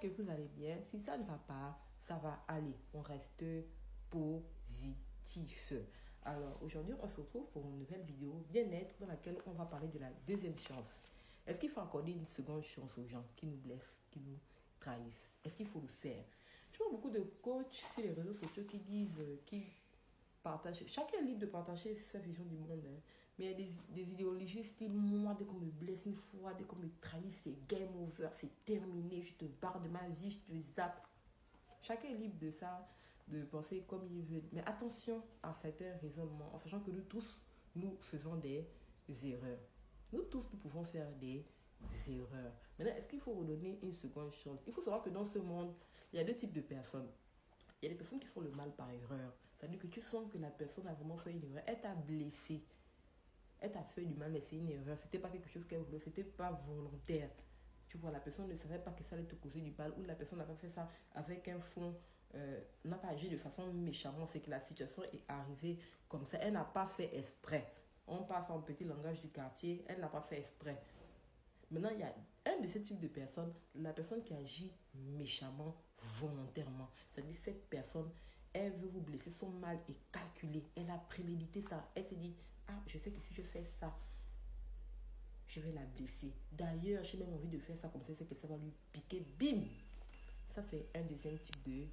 que vous allez bien. Si ça ne va pas, ça va aller. On reste positif. Alors, aujourd'hui, on se retrouve pour une nouvelle vidéo bien-être dans laquelle on va parler de la deuxième chance. Est-ce qu'il faut accorder une seconde chance aux gens qui nous blessent, qui nous trahissent? Est-ce qu'il faut le faire? Je vois beaucoup de coachs sur les réseaux sociaux qui disent, qui partagent, chacun est libre de partager sa vision du monde, hein. Mais il y a des idéologies style, moi, dès qu'on me blesse une fois, dès qu'on me trahit, c'est game over, c'est terminé, je te barre de ma vie, je te zappe. Chacun est libre de ça, de penser comme il veut. Mais attention à certains raisonnements, en sachant que nous tous, nous faisons des erreurs. Nous tous, nous pouvons faire des erreurs. Maintenant, est-ce qu'il faut redonner une seconde chance? Il faut savoir que dans ce monde, il y a deux types de personnes. Il y a des personnes qui font le mal par erreur. C'est-à-dire que tu sens que la personne a vraiment fait une erreur. Elle t'a blessé. Elle t'a fait du mal, mais c'est une erreur. C'était pas quelque chose qu'elle voulait. C'était pas volontaire. Tu vois, la personne ne savait pas que ça allait te causer du mal. Ou la personne n'a pas fait ça avec un fond. N'a pas agi de façon méchamment. C'est que la situation est arrivée comme ça. Elle n'a pas fait exprès. On passe en petit langage du quartier. Elle n'a pas fait exprès. Maintenant, il y a un de ces types de personnes, la personne qui agit méchamment, volontairement. C'est-à-dire cette personne, elle veut vous blesser, son mal est calculé. Elle a prémédité ça. Elle s'est dit, ah, je sais que si je fais ça, je vais la blesser. D'ailleurs, j'ai même envie de faire ça comme ça, c'est que ça va lui piquer, bim. Ça, c'est un deuxième type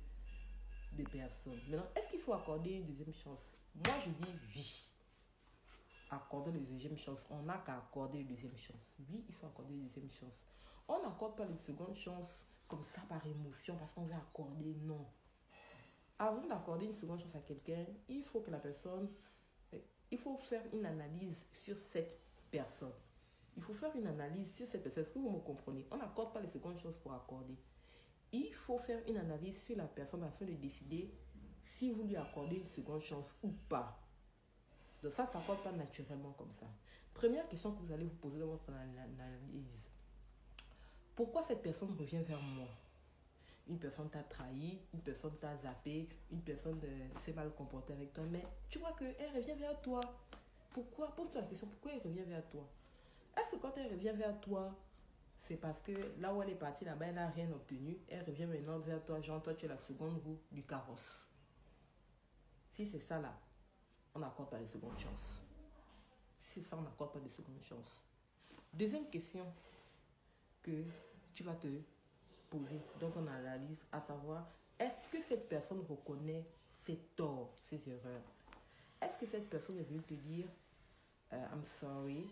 de personne. Maintenant, est-ce qu'il faut accorder une deuxième chance? Moi, je dis oui. Accorder les deuxièmes chances. On n'a qu'à accorder les deuxièmes chances. Oui, il faut accorder les deuxièmes chances. On n'accorde pas les secondes chances comme ça par émotion parce qu'on veut accorder. Non. Avant d'accorder une seconde chance à quelqu'un, il faut que la personne... Il faut faire une analyse sur cette personne. Il faut faire une analyse sur cette personne. Est-ce que vous me comprenez? On n'accorde pas les secondes chances pour accorder. Il faut faire une analyse sur la personne afin de décider si vous lui accordez une seconde chance ou pas. Donc ça ne s'accorde pas naturellement comme ça. Première question que vous allez vous poser dans votre analyse. Pourquoi cette personne revient vers moi? Une personne t'a trahi, une personne t'a zappé, une personne s'est mal comportée avec toi, mais tu vois qu'elle revient vers toi. Pourquoi? Pose-toi la question, pourquoi elle revient vers toi? Est-ce que quand elle revient vers toi, c'est parce que là où elle est partie, là-bas, elle n'a rien obtenu, elle revient maintenant vers toi, genre toi tu es la seconde roue du carrosse. Si c'est ça là, on n'accorde pas les secondes chances. Si c'est ça, on n'accorde pas de seconde chance. Deuxième question que tu vas te poser dans ton analyse, à savoir, est-ce que cette personne reconnaît ses torts, ses erreurs? Est-ce que cette personne est venue te dire, I'm sorry,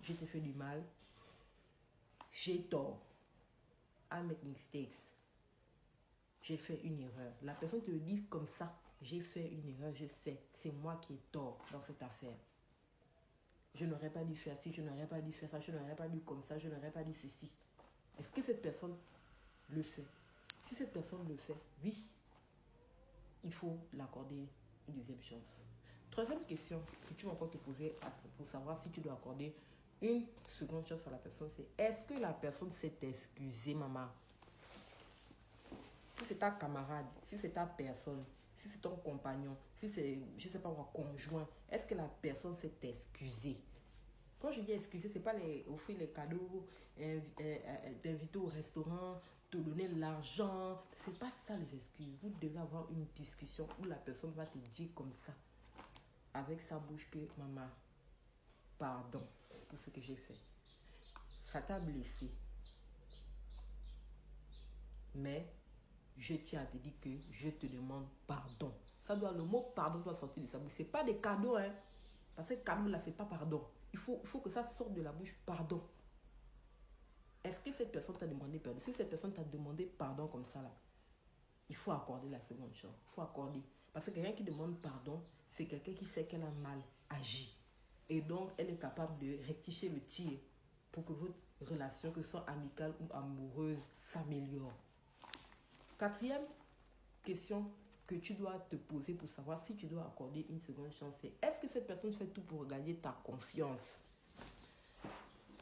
j'ai fait du mal, j'ai tort, I make mistakes, j'ai fait une erreur. La personne te le dit comme ça, j'ai fait une erreur, je sais, c'est moi qui ai tort dans cette affaire. Je n'aurais pas dû faire ci, je n'aurais pas dû faire ça, je n'aurais pas dû comme ça, je n'aurais pas dû ceci. Est-ce que cette personne le fait? Si cette personne le fait, oui, il faut l'accorder une deuxième chance. Troisième question que tu vas encore te poser pour savoir si tu dois accorder une seconde chance à la personne, c'est est-ce que la personne s'est excusée, maman? Si c'est ta camarade, si c'est ta personne, si c'est ton compagnon, si c'est, je ne sais pas moi, conjoint, est-ce que la personne s'est excusée? Quand je dis excuser, ce n'est pas offrir les cadeaux, t'inviter au restaurant, te donner l'argent. Ce n'est pas ça les excuses. Vous devez avoir une discussion où la personne va te dire comme ça, avec sa bouche que maman, pardon pour ce que j'ai fait. Ça t'a blessé. Mais je tiens à te dire que je te demande pardon. Le mot pardon doit sortir de sa bouche. Ce n'est pas des cadeaux, hein. Parce que cadeau là, ce n'est pas pardon. Il faut que ça sorte de la bouche, pardon. Est-ce que cette personne t'a demandé pardon? Si cette personne t'a demandé pardon comme ça, là, il faut accorder la seconde chance. Il faut accorder. Parce que quelqu'un qui demande pardon, c'est quelqu'un qui sait qu'elle a mal agi. Et donc, elle est capable de rectifier le tir pour que votre relation, que ce soit amicale ou amoureuse, s'améliore. Quatrième question que tu dois te poser pour savoir si tu dois accorder une seconde chance, c'est est-ce que cette personne fait tout pour gagner ta confiance?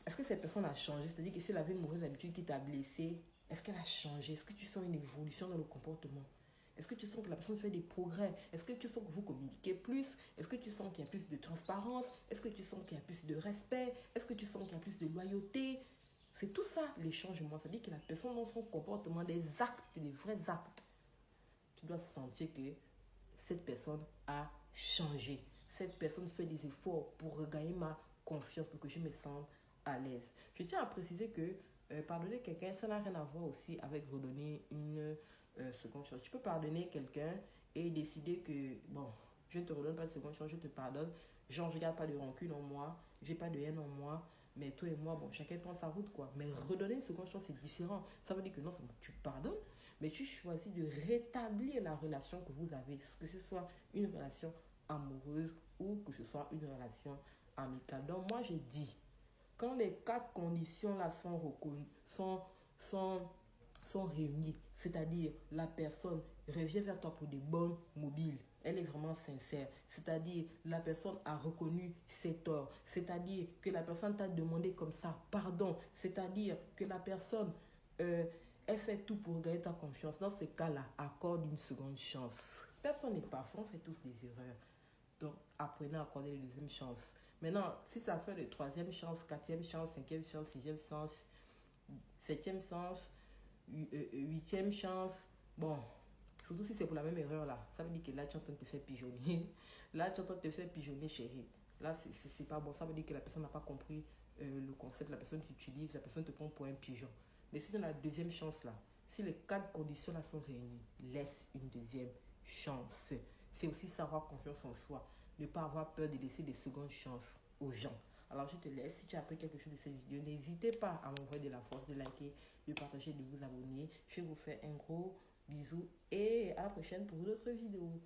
Est-ce que cette personne a changé? C'est-à-dire que si elle avait une mauvaise habitude qui t'a blessé, est-ce qu'elle a changé? Est-ce que tu sens une évolution dans le comportement? Est-ce que tu sens que la personne fait des progrès? Est-ce que tu sens que vous communiquez plus? Est-ce que tu sens qu'il y a plus de transparence? Est-ce que tu sens qu'il y a plus de respect? Est-ce que tu sens qu'il y a plus de loyauté? C'est tout ça les changements. C'est-à-dire que la personne dans son comportement, des actes, des vrais actes, tu dois sentir que cette personne a changé. Cette personne fait des efforts pour regagner ma confiance, pour que je me sente à l'aise. Je tiens à préciser que pardonner quelqu'un, ça n'a rien à voir aussi avec redonner une seconde chance. Tu peux pardonner quelqu'un et décider que, bon, je ne te redonne pas de seconde chance, je te pardonne. Genre, je garde pas de rancune en moi, j'ai pas de haine en moi, mais toi et moi, bon, chacun prend sa route, quoi. Mais redonner une seconde chance, c'est différent. Ça veut dire que non, tu pardonnes, mais tu choisis de rétablir la relation que vous avez, que ce soit une relation amoureuse ou que ce soit une relation amicale. Donc moi j'ai dit, quand les 4 conditions là sont reconnues, sont, sont réunies, c'est-à-dire la personne revient vers toi pour des bonnes mobiles, elle est vraiment sincère, c'est-à-dire la personne a reconnu ses torts, c'est-à-dire que la personne t'a demandé comme ça pardon, c'est-à-dire que la personne elle fait tout pour gagner ta confiance. Dans ce cas-là, accorde une seconde chance. Personne n'est parfait, on fait tous des erreurs. Donc, apprenez à accorder une deuxième chance. Maintenant, si ça fait de troisième chance, quatrième chance, cinquième chance, sixième chance, septième chance, huitième chance, bon, surtout si c'est pour la même erreur là, ça veut dire que là, tu es en train de te faire pigeonner. Là, tu es en train de te faire pigeonner, chérie. Là, c'est pas bon. Ça veut dire que la personne n'a pas compris le concept, la personne t'utilise, la personne te prend pour un pigeon. Mais si dans la deuxième chance là, si les 4 conditions là sont réunies, laisse une deuxième chance. C'est aussi savoir confiance en soi. Ne pas avoir peur de laisser des secondes chances aux gens. Alors je te laisse. Si tu as appris quelque chose de cette vidéo, n'hésitez pas à m'envoyer de la force, de liker, de partager, de vous abonner. Je vous fais un gros bisou et à la prochaine pour d'autres vidéos.